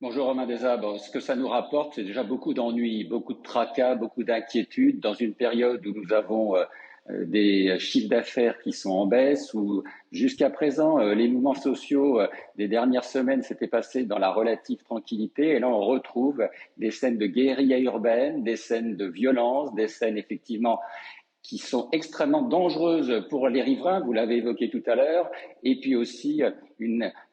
Bonjour Romain Desa. Bon, ce que ça nous rapporte, c'est déjà beaucoup d'ennuis, beaucoup de tracas, beaucoup d'inquiétudes dans une période où nous avons des chiffres d'affaires qui sont en baisse, où jusqu'à présent, les mouvements sociaux des dernières semaines s'étaient passés dans la relative tranquillité. Et là, on retrouve des scènes de guérilla urbaine, des scènes de violence, des scènes effectivement qui sont extrêmement dangereuses pour les riverains, vous l'avez évoqué tout à l'heure, et puis aussi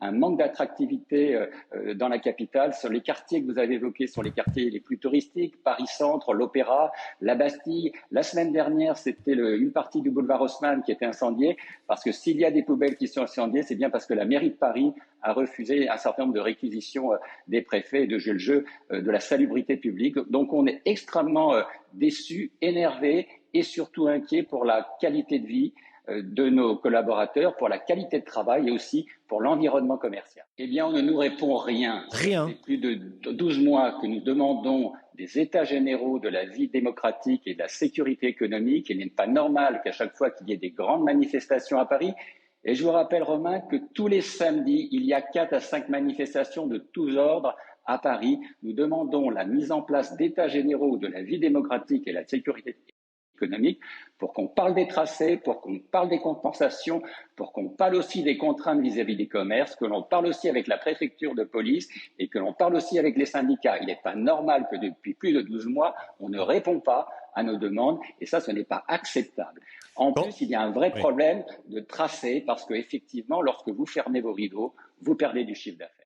un manque d'attractivité dans la capitale. Sur les quartiers que vous avez évoqués sont les quartiers les plus touristiques, Paris-Centre, l'Opéra, la Bastille. La semaine dernière, c'était une partie du boulevard Haussmann qui était incendiée, parce que s'il y a des poubelles qui sont incendiées, c'est bien parce que la mairie de Paris a refusé un certain nombre de réquisitions des préfets et de jouer le jeu de la salubrité publique. Donc on est extrêmement déçus, énervés et surtout inquiets pour la qualité de vie de nos collaborateurs, pour la qualité de travail et aussi pour l'environnement commercial. Eh bien, on ne nous répond rien. Ça Rien. fait plus de 12 mois que nous demandons des états généraux de la vie démocratique et de la sécurité économique. Il n'est pas normal qu'à chaque fois qu'il y ait des grandes manifestations à Paris, et je vous rappelle, Romain, que tous les samedis, il y a 4 à 5 manifestations de tous ordres à Paris. Nous demandons la mise en place d'états généraux de la vie démocratique et de la sécurité économique pour qu'on parle des tracés, pour qu'on parle des compensations, pour qu'on parle aussi des contraintes vis-à-vis des commerces, que l'on parle aussi avec la préfecture de police et que l'on parle aussi avec les syndicats. Il n'est pas normal que depuis plus de 12 mois, on ne répond pas à nos demandes et ça, ce n'est pas acceptable. En Bon, plus, il y a un vrai oui. problème de tracé parce que effectivement, lorsque vous fermez vos rideaux, vous perdez du chiffre d'affaires.